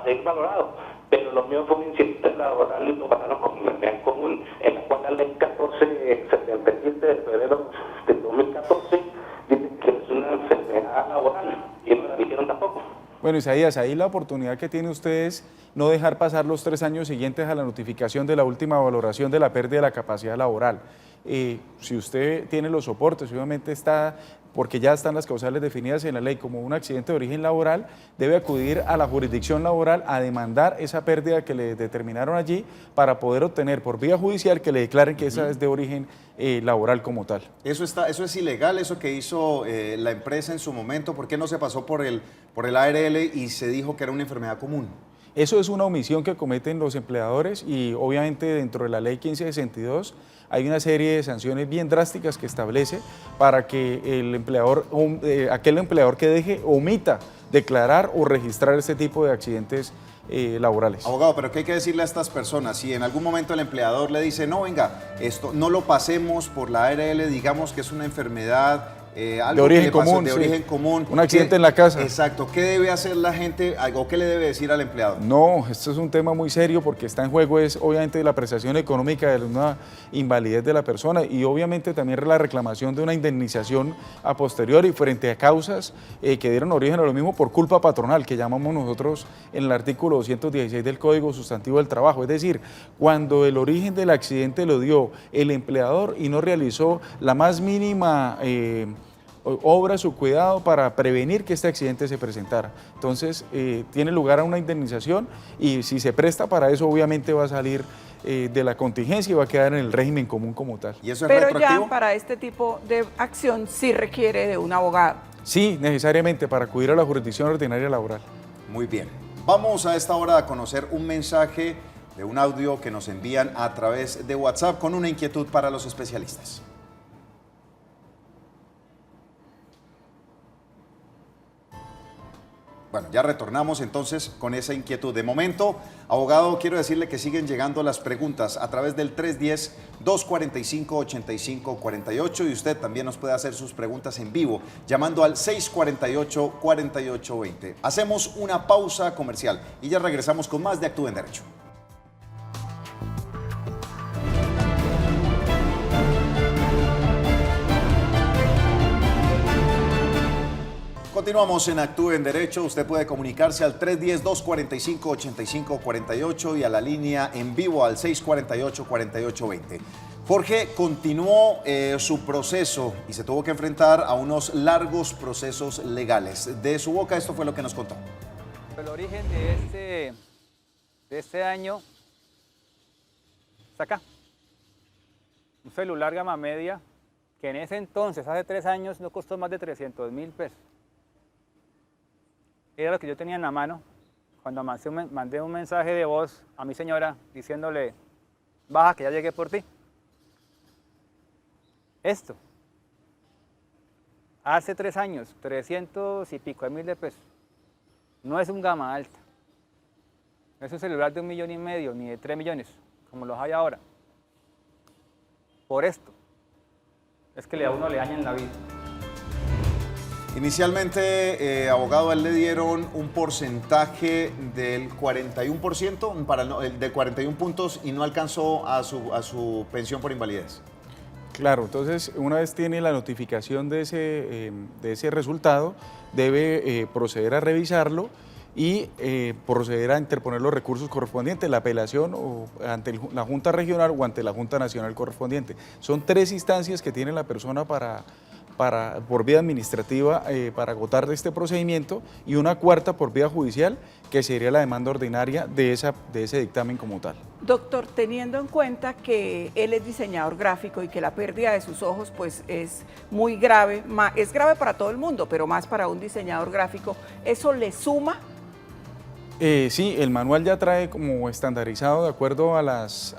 ser valorado. Pero lo mío fue un incidente laboral y lo valoraron como enfermedad común, en la cual la ley 1477 de febrero del 2014 dice que es una enfermedad laboral, y no la dijeron tampoco. Bueno, Isaías, ahí la oportunidad que tiene usted es no dejar pasar los 3 años siguientes a la notificación de la última valoración de la pérdida de la capacidad laboral. Si usted tiene los soportes, obviamente está porque ya están las causales definidas en la ley como un accidente de origen laboral, debe acudir a la jurisdicción laboral a demandar esa pérdida que le determinaron allí para poder obtener por vía judicial que le declaren que esa es de origen laboral como tal. Eso es ilegal, eso que hizo la empresa en su momento. ¿Por qué no se pasó por el ARL y se dijo que era una enfermedad común? Eso es una omisión que cometen los empleadores y obviamente dentro de la ley 1562 hay una serie de sanciones bien drásticas que establece para que el empleador, aquel empleador que deje, omita declarar o registrar este tipo de accidentes laborales. Abogado, pero ¿qué hay que decirle a estas personas? Si en algún momento el empleador le dice, no, venga, esto no lo pasemos por la ARL, digamos que es una enfermedad algo de origen común, de origen común. Un accidente en la casa. Exacto. ¿Qué debe hacer la gente o qué le debe decir al empleador? No, esto es un tema muy serio porque está en juego es obviamente la apreciación económica de una invalidez de la persona y obviamente también la reclamación de una indemnización a posteriori frente a causas que dieron origen a lo mismo por culpa patronal, que llamamos nosotros en el artículo 216 del Código Sustantivo del Trabajo. Es decir, cuando el origen del accidente lo dio el empleador y no realizó la más mínima obra su cuidado para prevenir que este accidente se presentara. Entonces, tiene lugar a una indemnización y si se presta para eso, obviamente va a salir de la contingencia y va a quedar en el régimen común como tal. ¿Y eso es Pero retroactivo? ya para este tipo de acción sí requiere de un abogado. Sí, necesariamente para acudir a la jurisdicción ordinaria laboral. Muy bien. Vamos a esta hora a conocer un mensaje de un audio que nos envían a través de WhatsApp con una inquietud para los especialistas. Bueno, ya retornamos entonces con esa inquietud. De momento, abogado, quiero decirle que siguen llegando las preguntas a través del 310-245-8548 y usted también nos puede hacer sus preguntas en vivo llamando al 648-4820. Hacemos una pausa comercial y ya regresamos con más de Actúe en Derecho. Continuamos en Actúe en Derecho. Usted puede comunicarse al 310-245-8548 y a la línea en vivo al 648-4820. Jorge continuó su proceso y se tuvo que enfrentar a unos largos procesos legales. De su boca esto fue lo que nos contó. El origen de este año está acá. Un celular gama media que en ese entonces, hace 3 años, no costó más de 300.000 pesos. Era lo que yo tenía en la mano cuando mandé un mensaje de voz a mi señora diciéndole, baja que ya llegué por ti. Esto, hace 3 años, 300 y pico de mil de pesos. No es un gama alta. No es un celular de 1,5 millones ni de 3 millones, como los hay ahora. Por esto, es que a uno le dañan la vida. Inicialmente, abogado, a él le dieron un porcentaje del 41%, de 41 puntos y no alcanzó a su pensión por invalidez. Claro, entonces una vez tiene la notificación de ese resultado, debe proceder a revisarlo y proceder a interponer los recursos correspondientes, la apelación o ante la Junta Regional o ante la Junta Nacional correspondiente. Son 3 instancias que tiene la persona por vía administrativa para agotar de este procedimiento y una 4ª por vía judicial que sería la demanda ordinaria de ese dictamen como tal. Doctor, teniendo en cuenta que él es diseñador gráfico y que la pérdida de sus ojos pues es muy grave, es grave para todo el mundo, pero más para un diseñador gráfico, ¿eso le suma? Sí, el manual ya trae como estandarizado de acuerdo a las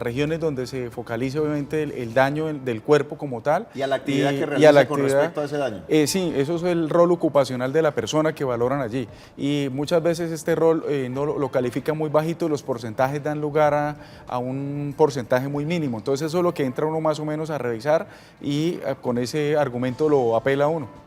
regiones donde se focaliza obviamente el daño del cuerpo como tal. Y a la actividad que realiza con respecto a ese daño. Sí, eso es el rol ocupacional de la persona que valoran allí. Y muchas veces este rol no lo califica muy bajito y los porcentajes dan lugar a un porcentaje muy mínimo. Entonces eso es lo que entra uno más o menos a revisar y con ese argumento lo apela a uno.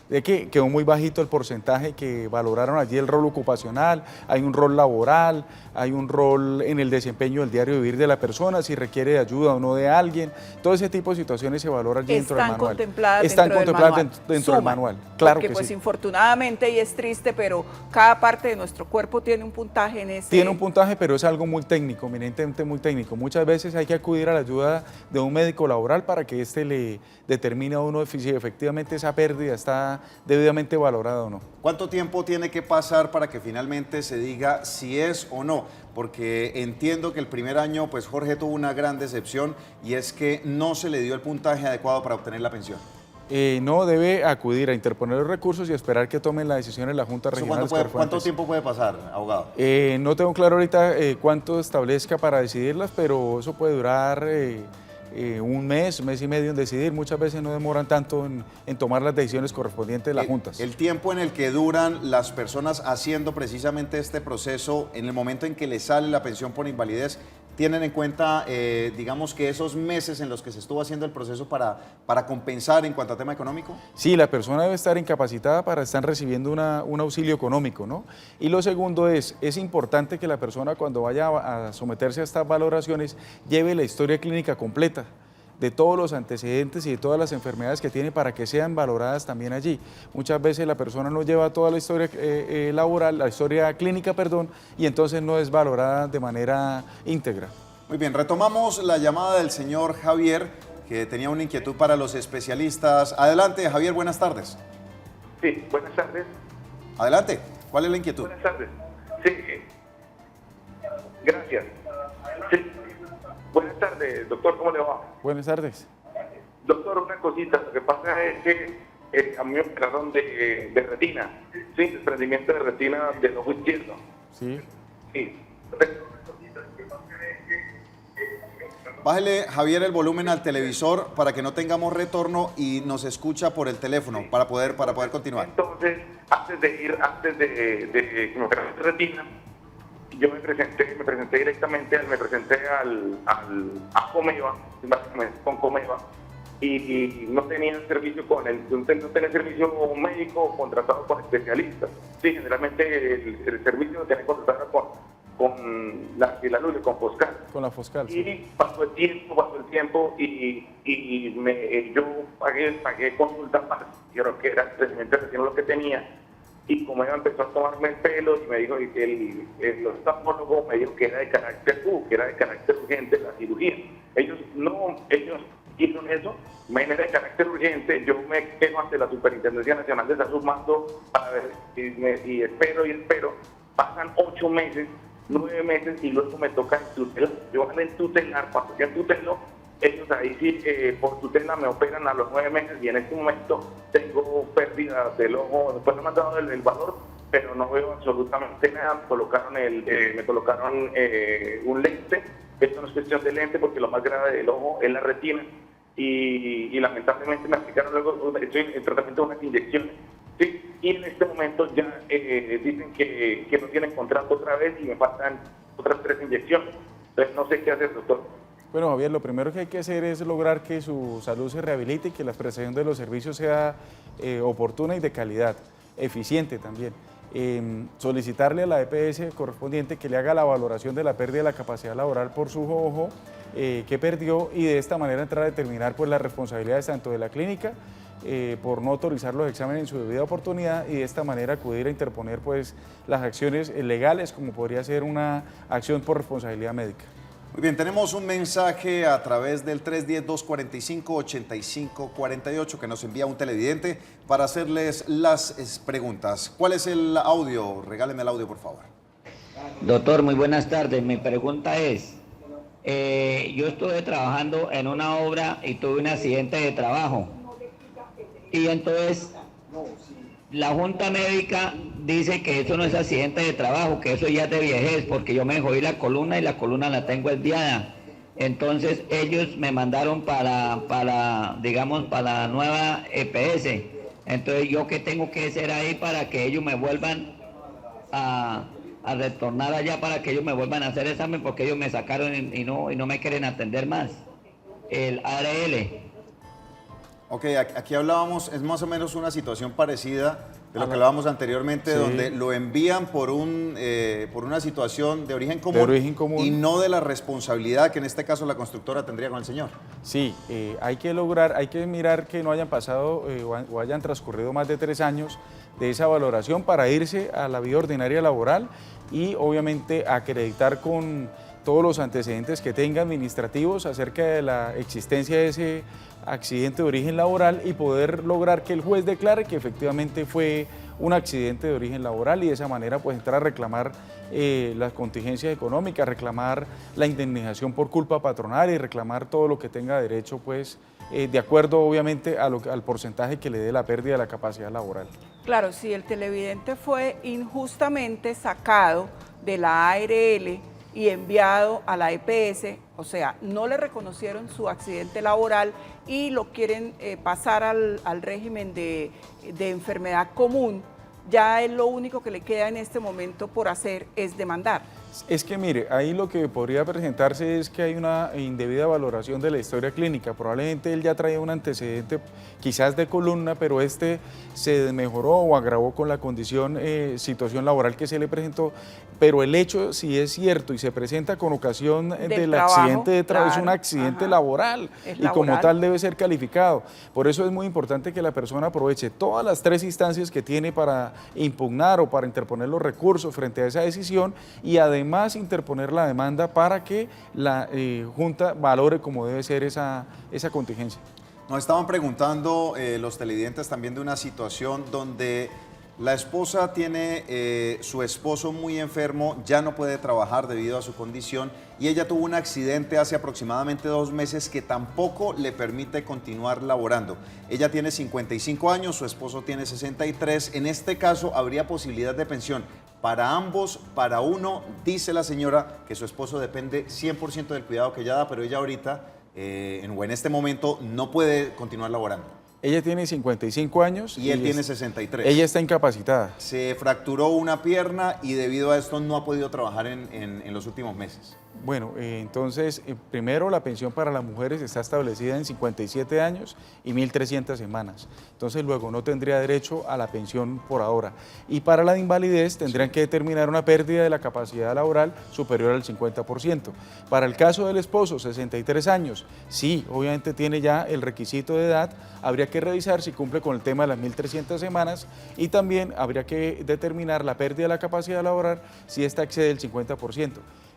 de que quedó muy bajito el porcentaje que valoraron allí el rol ocupacional, hay un rol laboral, hay un rol en el desempeño del diario vivir de la persona, si requiere de ayuda o no de alguien, todo ese tipo de situaciones se valora allí dentro del manual. Están contempladas dentro del manual, claro porque que pues sí. Infortunadamente, y es triste, pero cada parte de nuestro cuerpo tiene un puntaje en ese... Tiene un puntaje, pero es algo muy técnico, eminentemente muy técnico. Muchas veces hay que acudir a la ayuda de un médico laboral para que éste le determine a uno si efectivamente esa pérdida está debidamente valorada o no. ¿Cuánto tiempo tiene que pasar para que finalmente se diga si es o no? Porque entiendo que el primer año, pues Jorge tuvo una gran decepción y es que no se le dio el puntaje adecuado para obtener la pensión. No, debe acudir a interponer los recursos y esperar que tomen la decisión en la Junta Regional. ¿Cuánto tiempo puede pasar, abogado? No tengo claro ahorita cuánto establezca para decidirlas, pero eso puede durar un mes y medio en decidir. Muchas veces no demoran tanto en tomar las decisiones correspondientes de las juntas. El tiempo en el que duran las personas haciendo precisamente este proceso, en el momento en que les sale la pensión por invalidez, ¿tienen en cuenta, digamos, que esos meses en los que se estuvo haciendo el proceso para compensar en cuanto a tema económico? Sí, la persona debe estar incapacitada para estar recibiendo un auxilio económico, ¿no? Y lo segundo es importante que la persona cuando vaya a someterse a estas valoraciones lleve la historia clínica completa de todos los antecedentes y de todas las enfermedades que tiene para que sean valoradas también allí. Muchas veces la persona no lleva toda la historia laboral, la historia clínica, perdón, y entonces no es valorada de manera íntegra. Muy bien, retomamos la llamada del señor Javier, que tenía una inquietud para los especialistas. Adelante, Javier, buenas tardes. Sí, buenas tardes. Adelante, ¿cuál es la inquietud? Buenas tardes. Sí, gracias. Sí. Buenas tardes, doctor, ¿cómo le va? Buenas tardes. Doctor, una cosita, lo que pasa es que a mí me operaron de retina, sí, desprendimiento de retina del ojo izquierdo. Sí. Sí. Bájele, Javier, el volumen al televisor para que no tengamos retorno y nos escucha por el teléfono para poder continuar. Entonces, antes de que me operaron de retina, yo me presenté directamente, a Comeva, básicamente con Comeva, y no tenía servicio no tenía servicio médico contratado con especialistas. Sí, generalmente el servicio lo tenía contratado con la luz, con Foscal. Con la Foscal, sí. Y pasó el tiempo y yo pagué consulta para, creo que era precisamente recién lo que tenía. Y como ella empezó a tomarme el pelo y me dijo que el oftalmólogo me dijo que era de carácter urgente la cirugía. Ellos hicieron eso, me era de carácter urgente, yo me quedo ante la Superintendencia Nacional de Salud, mando para ver y espero, pasan 8 meses, 9 meses y luego me toca tutelar. Yo van a tutelar, cuando yo tutelo, ellos ahí sí, por tutela me operan a los 9 meses y en este momento tengo pérdida del ojo. Después no me han dado el valor, pero no veo absolutamente nada. Me colocaron un lente. Esto no es cuestión de lente porque lo más grave del ojo es la retina y lamentablemente me aplicaron luego, estoy en tratamiento de unas inyecciones. Sí, y en este momento ya dicen que no tienen contrato otra vez y me faltan otras 3 inyecciones. Entonces no sé qué hacer, doctor. Bueno, Javier, lo primero que hay que hacer es lograr que su salud se rehabilite y que la prestación de los servicios sea oportuna y de calidad, eficiente también. Solicitarle a la EPS correspondiente que le haga la valoración de la pérdida de la capacidad laboral por su ojo que perdió y de esta manera entrar a determinar pues, las responsabilidades tanto de la clínica por no autorizar los exámenes en su debida oportunidad y de esta manera acudir a interponer pues, las acciones legales como podría ser una acción por responsabilidad médica. Muy bien, tenemos un mensaje a través del 310-245-8548 que nos envía un televidente para hacerles las preguntas. ¿Cuál es el audio? Regálenme el audio, por favor. Doctor, muy buenas tardes. Mi pregunta es, yo estuve trabajando en una obra y tuve un accidente de trabajo. Y entonces la Junta Médica dice que eso no es accidente de trabajo, que eso ya es de viejez, porque yo me jodí la columna y la columna la tengo esviada. Entonces ellos me mandaron para la nueva EPS. Entonces yo qué tengo que hacer ahí para que ellos me vuelvan a retornar allá, para que ellos me vuelvan a hacer examen, porque ellos me sacaron y no me quieren atender más. El ARL. Ok, aquí hablábamos, es más o menos una situación parecida de lo que hablábamos anteriormente, Sí. donde lo envían por una situación de origen común y no de la responsabilidad que en este caso la constructora tendría con el señor. Sí, hay que mirar que no hayan pasado o hayan transcurrido más de 3 años de esa valoración para irse a la vida ordinaria laboral y obviamente acreditar con todos los antecedentes que tenga administrativos acerca de la existencia de ese accidente de origen laboral y poder lograr que el juez declare que efectivamente fue un accidente de origen laboral y de esa manera pues entrar a reclamar las contingencias económicas, reclamar la indemnización por culpa patronal y reclamar todo lo que tenga derecho pues de acuerdo obviamente al porcentaje que le dé la pérdida de la capacidad laboral. Claro, si el televidente fue injustamente sacado de la ARL y enviado a la EPS, o sea, no le reconocieron su accidente laboral y lo quieren pasar al régimen de enfermedad común, ya es lo único que le queda en este momento por hacer es demandar. Es que mire, ahí lo que podría presentarse es que hay una indebida valoración de la historia clínica. Probablemente él ya traía un antecedente quizás de columna, pero este se mejoró o agravó con la situación laboral que se le presentó. Pero el hecho, si es cierto y se presenta con ocasión del trabajo, accidente de trabajo, claro, es un accidente ajá, laboral es y como laboral. tal debe ser calificado. Por eso es muy importante que la persona aproveche todas las 3 instancias que tiene para impugnar o para interponer los recursos frente a esa decisión y además interponer la demanda para que la Junta valore como debe ser esa contingencia. Nos estaban preguntando los televidentes también de una situación donde la esposa tiene su esposo muy enfermo, ya no puede trabajar debido a su condición y ella tuvo un accidente hace aproximadamente 2 meses que tampoco le permite continuar laborando. Ella tiene 55 años, su esposo tiene 63. En este caso habría posibilidad de pensión para ambos, para uno. Dice la señora que su esposo depende 100% del cuidado que ella da, pero ella ahorita en este momento no puede continuar laborando. Ella tiene 55 años. Y él tiene 63. Ella está incapacitada. Se fracturó una pierna y debido a esto no ha podido trabajar en los últimos meses. Bueno, entonces, primero la pensión para las mujeres está establecida en 57 años y 1.300 semanas. Entonces, luego no tendría derecho a la pensión por ahora. Y para la de invalidez tendrían que determinar una pérdida de la capacidad laboral superior al 50%. Para el caso del esposo, 63 años, sí, obviamente tiene ya el requisito de edad, habría que revisar si cumple con el tema de las 1.300 semanas y también habría que determinar la pérdida de la capacidad laboral si ésta excede el 50%.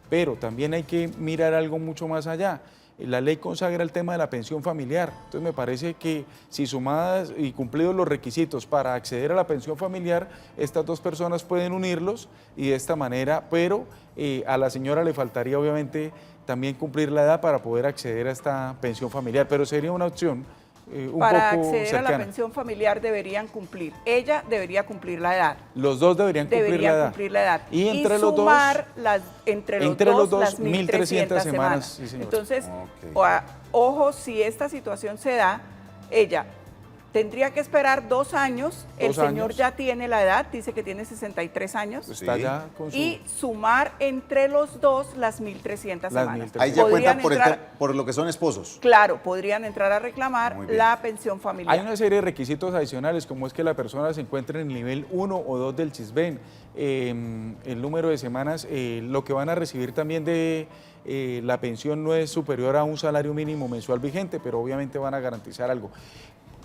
Pero también hay que mirar algo mucho más allá. La ley consagra el tema de la pensión familiar. Entonces me parece que si sumadas y cumplidos los requisitos para acceder a la pensión familiar, estas 2 personas pueden unirlos y de esta manera, pero a la señora le faltaría obviamente también cumplir la edad para poder acceder a esta pensión familiar, pero sería una opción Para un poco acceder cercana. a la pensión familiar deberían cumplir. Ella debería cumplir la edad. Los dos deberían cumplir la edad. Y entre los sumar dos, entre los dos, las 1.300 semanas. Sí, señor. Entonces, Ok. ojo, si esta situación se da, ella tendría que esperar 2 años. El 2 señor años. ya tiene la edad, dice que tiene 63 años. Está Sí. ya con su... Y sumar entre los dos las 1.300 Las semanas. 1.300. Ahí ya Podrían cuentan entrar- por lo que son esposos. Claro, podrían entrar a reclamar Muy bien. la pensión familiar. Hay una serie de requisitos adicionales, como es que la persona se encuentre en el nivel 1 o 2 del CISBEN, el número de semanas, lo que van a recibir también de la pensión no es superior a un salario mínimo mensual vigente, pero obviamente van a garantizar algo.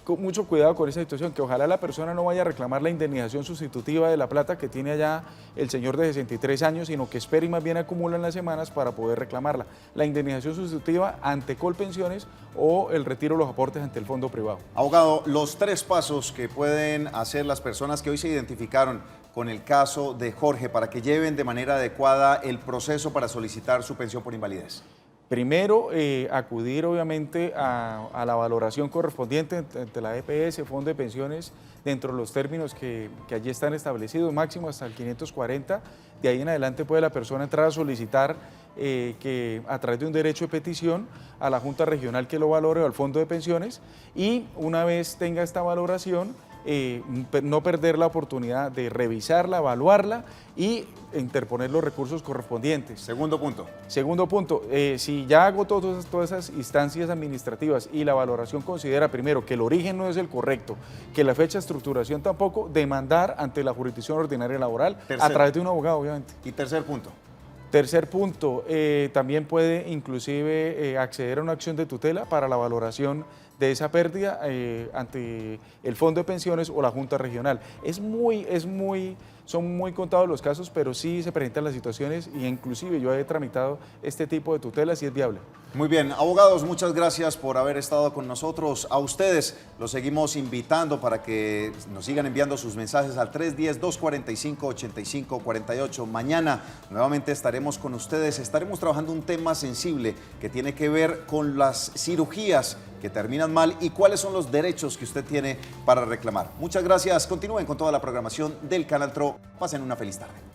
Con mucho cuidado con esa situación, que ojalá la persona no vaya a reclamar la indemnización sustitutiva de la plata que tiene allá el señor de 63 años, sino que espere y más bien acumulan las semanas para poder reclamarla. La indemnización sustitutiva ante Colpensiones o el retiro de los aportes ante el fondo privado. Abogado, los 3 pasos que pueden hacer las personas que hoy se identificaron con el caso de Jorge para que lleven de manera adecuada el proceso para solicitar su pensión por invalidez. Primero, acudir obviamente a la valoración correspondiente ante la EPS, Fondo de Pensiones, dentro de los términos que allí están establecidos, máximo hasta el 540. De ahí en adelante puede la persona entrar a solicitar que a través de un derecho de petición a la Junta Regional que lo valore o al Fondo de Pensiones y una vez tenga esta valoración, no perder la oportunidad de revisarla, evaluarla y interponer los recursos correspondientes. Segundo punto. Segundo punto, si ya agotó todas esas instancias administrativas y la valoración considera primero que el origen no es el correcto, que la fecha de estructuración tampoco, demandar ante la jurisdicción ordinaria laboral a través de un abogado, obviamente. Y tercer punto. Tercer punto, también puede inclusive acceder a una acción de tutela para la valoración de esa pérdida ante el Fondo de Pensiones o la Junta Regional. Son muy contados los casos, pero sí se presentan las situaciones y inclusive yo he tramitado este tipo de tutelas y es viable. Muy bien, abogados, muchas gracias por haber estado con nosotros. A ustedes los seguimos invitando para que nos sigan enviando sus mensajes al 310-245-8548. Mañana nuevamente estaremos con ustedes, estaremos trabajando un tema sensible que tiene que ver con las cirugías que terminan mal y cuáles son los derechos que usted tiene para reclamar. Muchas gracias, continúen con toda la programación del Canal TRO. Pasen una feliz tarde.